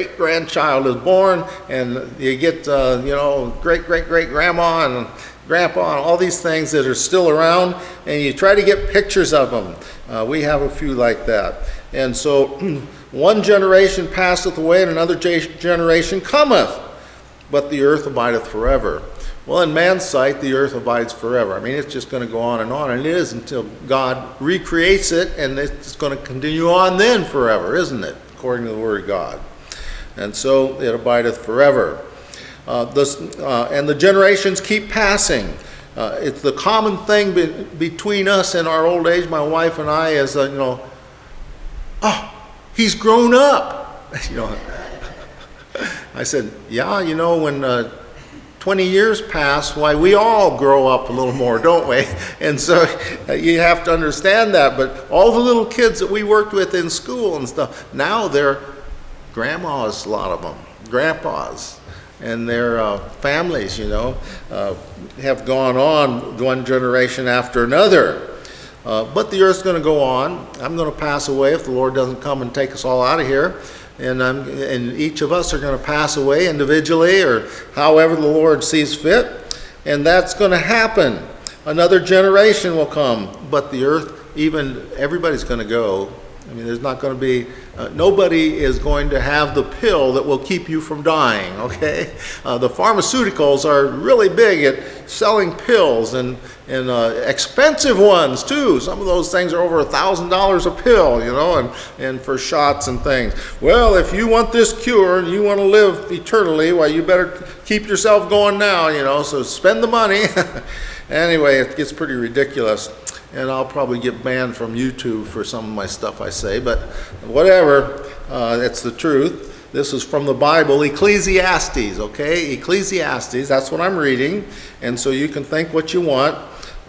great-grandchild is born, and you get, great-great-great-grandma and grandpa and all these things that are still around, and you try to get pictures of them. We have a few like that. And so one generation passeth away, and another generation cometh, but the earth abideth forever. Well, in man's sight, the earth abides forever. I mean, it's just going to go on, and it is until God recreates it, and it's going to continue on then forever, isn't it? According to the Word of God. And so it abideth forever. And the generations keep passing. It's the common thing between us in our old age, my wife and I, is, he's grown up. I said, yeah, when 20 years pass, why, we all grow up a little more, don't we? And so you have to understand that. But all the little kids that we worked with in school and stuff, now they're grandmas, a lot of them, grandpas, and their families, have gone on one generation after another. But the earth's going to go on. I'm going to pass away if the Lord doesn't come and take us all out of here. And each of us are going to pass away individually or however the Lord sees fit. And that's going to happen. Another generation will come. But the earth, everybody's going to go. I mean, there's not going to be, nobody is going to have the pill that will keep you from dying, okay? The pharmaceuticals are really big at selling pills, and expensive ones too. Some of those things are over $1,000 a pill, and for shots and things. Well, if you want this cure and you want to live eternally, well, you better keep yourself going now, so spend the money. Anyway, it gets pretty ridiculous. And I'll probably get banned from YouTube for some of my stuff I say, but whatever, it's the truth. This is from the Bible, Ecclesiastes, okay? Ecclesiastes, that's what I'm reading, and so you can think what you want.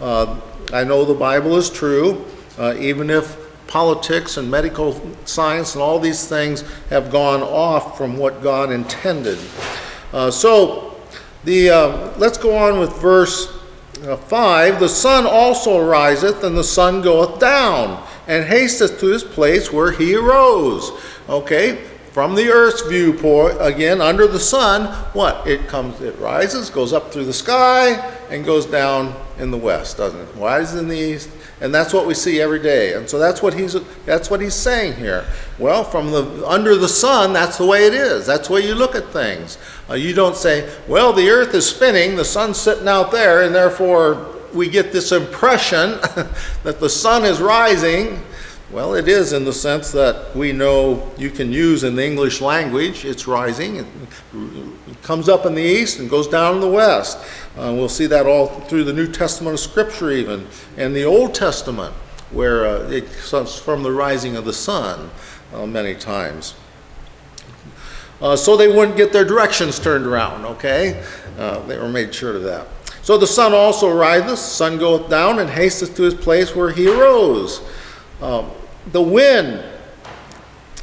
I know the Bible is true, even if politics and medical science and all these things have gone off from what God intended. Let's go on with verse 5, the sun also ariseth, and the sun goeth down, and hasteth to his place where he arose. Okay, from the earth's viewpoint, again, under the sun, what? It rises, goes up through the sky, and goes down in the west, doesn't it? Rises in the east, and that's what we see every day. And so that's what he's saying here. Well, under the sun, that's the way it is. That's the way you look at things. You don't say, well, the earth is spinning, the sun's sitting out there, and therefore we get this impression that the sun is rising. Well, it is in the sense that we know you can use in the English language. It's rising. It comes up in the east and goes down in the west. We'll see that all through the New Testament of Scripture even, and the Old Testament, where it comes from the rising of the sun many times. So they wouldn't get their directions turned around, okay? They were made sure of that. So the sun also riseth, the sun goeth down, and hasteth to his place where he arose. The wind,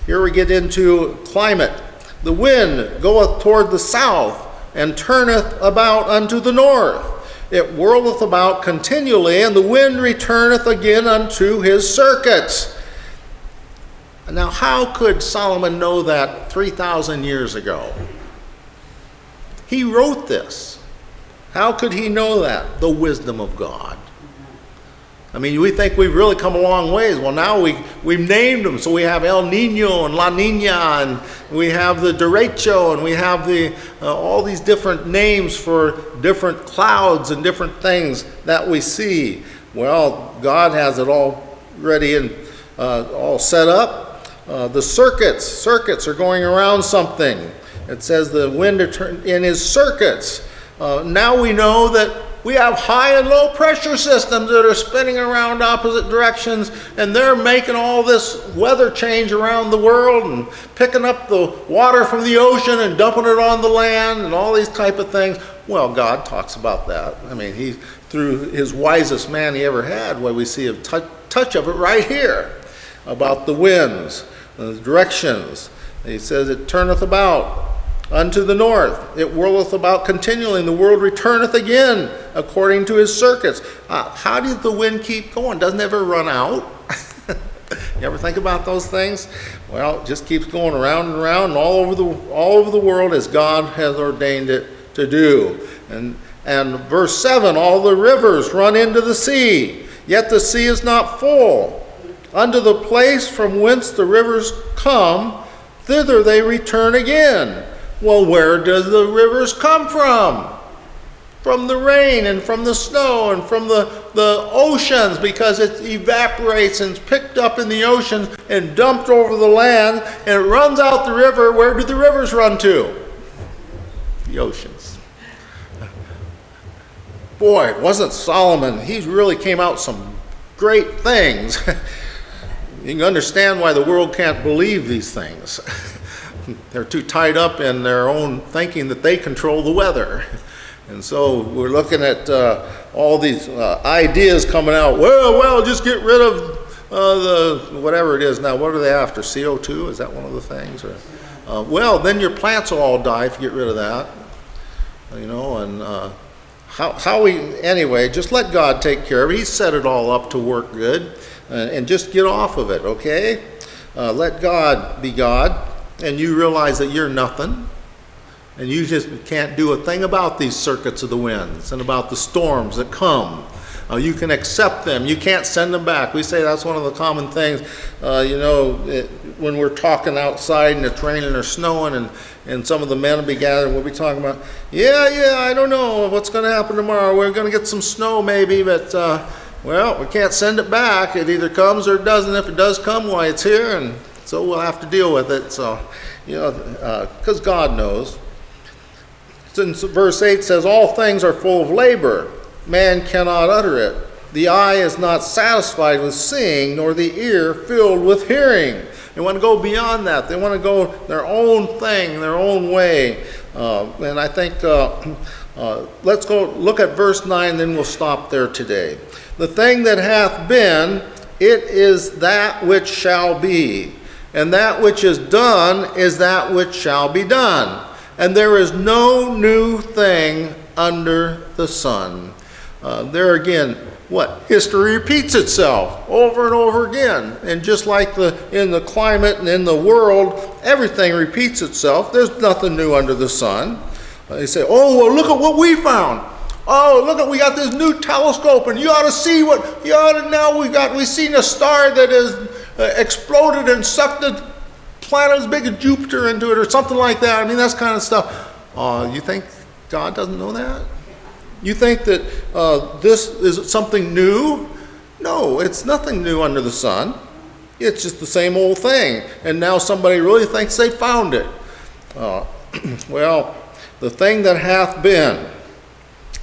here we get into climate. The wind goeth toward the south, and turneth about unto the north. It whirleth about continually, and the wind returneth again unto his circuits. Now, how could Solomon know that 3,000 years ago? He wrote this. How could he know that? The wisdom of God. I mean, we think we've really come a long ways. Well, now we've named them. So we have El Nino and La Nina, and we have the derecho, and we have all these different names for different clouds and different things that we see. Well, God has it all ready and all set up. The circuits are going around something. It says the wind in his circuits. Now we know that we have high and low pressure systems that are spinning around opposite directions, and they're making all this weather change around the world and picking up the water from the ocean and dumping it on the land and all these type of things. Well, God talks about that. I mean, he, through his wisest man he ever had, where we see a touch of it right here about the winds, the directions. He says it turneth about unto the north. It whirleth about continually, and the world returneth again according to his circuits. How does the wind keep going? Doesn't it ever run out? You ever think about those things? Well, it just keeps going around and around and all over the world as God has ordained it to do. And verse 7, all the rivers run into the sea, yet the sea is not full. Unto the place from whence the rivers come, thither they return again. Well, where does the rivers come from? From the rain and from the snow and from the oceans, because it evaporates and is picked up in the oceans and dumped over the land, and it runs out the river. Where do the rivers run to? The oceans. Boy, wasn't Solomon, he really came out some great things. You can understand why the world can't believe these things. They're too tied up in their own thinking that they control the weather. And so we're looking at all these ideas coming out. Well, just get rid of the whatever it is now. What are they after? CO2? Is that one of the things? Or, well, then your plants will all die if you get rid of that. You know, and anyway, just let God take care of it. He set it all up to work good. And just get off of it, okay? Let God be God, and you realize that you're nothing. And you just can't do a thing about these circuits of the winds and about the storms that come. You can accept them. You can't send them back. We say that's one of the common things, when we're talking outside and it's raining or snowing and some of the men will be gathered, we'll be talking about, I don't know what's going to happen tomorrow. We're going to get some snow maybe, but, well, we can't send it back. It either comes or it doesn't. If it does come, why, it's here, and so we'll have to deal with it. So, because God knows. Since verse 8 says, all things are full of labor, man cannot utter it. The eye is not satisfied with seeing, nor the ear filled with hearing. They want to go beyond that. They want to go their own thing, their own way. And I think, let's go look at verse 9, then we'll stop there today. The thing that hath been, it is that which shall be. And that which is done is that which shall be done. And there is no new thing under the sun. There again, what? History repeats itself over and over again. And just like in the climate and in the world, everything repeats itself. There's nothing new under the sun. They say, oh, well, look at what we found. Oh, look, we got this new telescope, and you ought to see we've seen a star that has exploded and sucked a planet as big as Jupiter into it, or something like that. I mean, that's kind of stuff. You think God doesn't know that? You think that this is something new? No, it's nothing new under the sun. It's just the same old thing. And now somebody really thinks they found it. Well, the thing that hath been.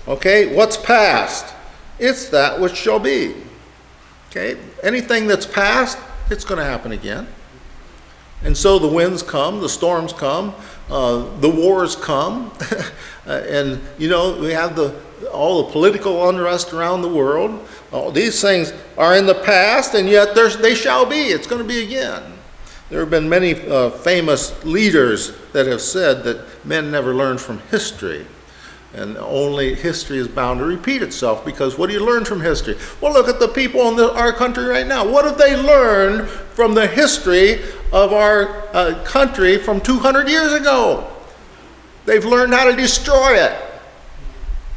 Okay, what's past? It's that which shall be. Okay, anything that's past, it's going to happen again. And so the winds come, the storms come, the wars come, and we have all the political unrest around the world. All these things are in the past, and yet they shall be. It's going to be again. There have been many famous leaders that have said that men never learn from history. And only history is bound to repeat itself, because what do you learn from history? Well, look at the people in our country right now. What have they learned from the history of our country from 200 years ago? They've learned how to destroy it,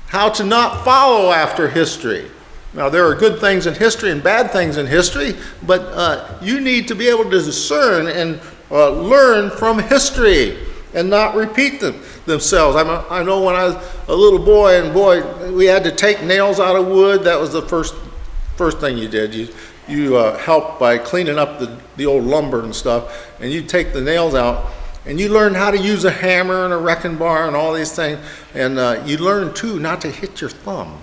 how to not follow after history. Now, there are good things in history and bad things in history, but you need to be able to discern and learn from history and not repeat themselves. I know when I was a little boy, and we had to take nails out of wood. That was the first thing you did. You helped by cleaning up the old lumber and stuff, and you take the nails out, and you learn how to use a hammer and a wrecking bar and all these things, and you learn too not to hit your thumb.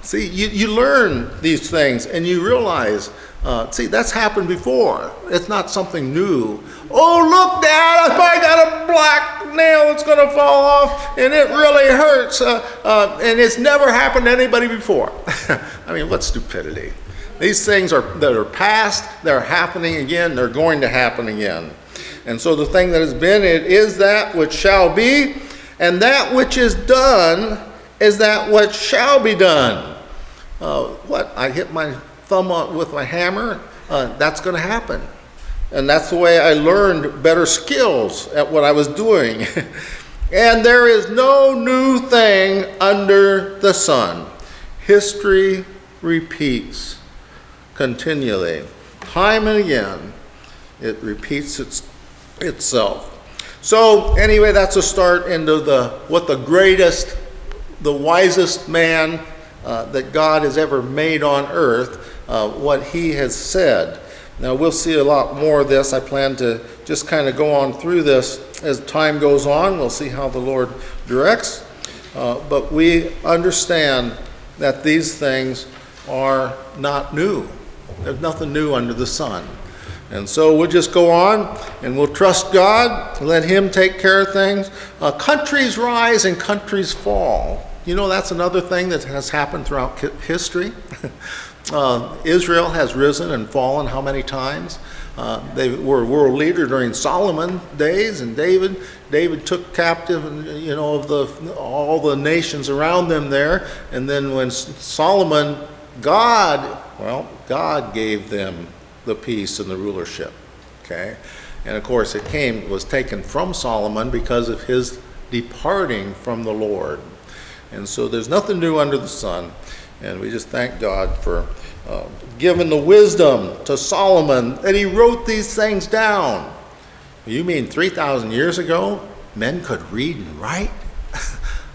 See, you learn these things, and you realize, that's happened before. It's not something new. Oh, look, Dad, I got a black nail that's going to fall off, and it really hurts. And it's never happened to anybody before. I mean, what stupidity. These things that are past, they're happening again, they're going to happen again. And so the thing that has been, it is that which shall be, and that which is done is that which shall be done. I hit my thumb with my hammer, that's going to happen. And that's the way I learned better skills at what I was doing. And there is no new thing under the sun. History repeats continually. Time and again, it repeats itself. So anyway, that's a start into what the greatest, the wisest man that God has ever made on earth, what he has said. Now we'll see a lot more of this. I plan to just kind of go on through this as time goes on. We'll see how the Lord directs. But we understand that these things are not new. There's nothing new under the sun. And so we'll just go on and we'll trust God, let him take care of things. Countries rise and countries fall. You know, that's another thing that has happened throughout history. Israel has risen and fallen how many times? They were a world leader during Solomon's days, and David took captive, of all the nations around them there. And then when Solomon, God gave them the peace and the rulership. Okay, and of course it was taken from Solomon because of his departing from the Lord. And so there's nothing new under the sun. And we just thank God for giving the wisdom to Solomon that he wrote these things down. You mean 3,000 years ago, men could read and write?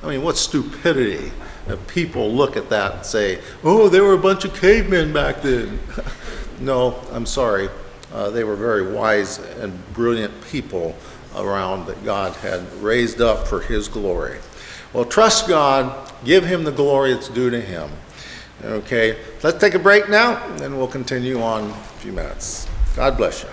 I mean, what stupidity that people look at that and say, oh, they were a bunch of cavemen back then. No, I'm sorry. They were very wise and brilliant people around that God had raised up for his glory. Well, trust God. Give him the glory that's due to him. Okay, let's take a break now, and then we'll continue on in a few minutes. God bless you.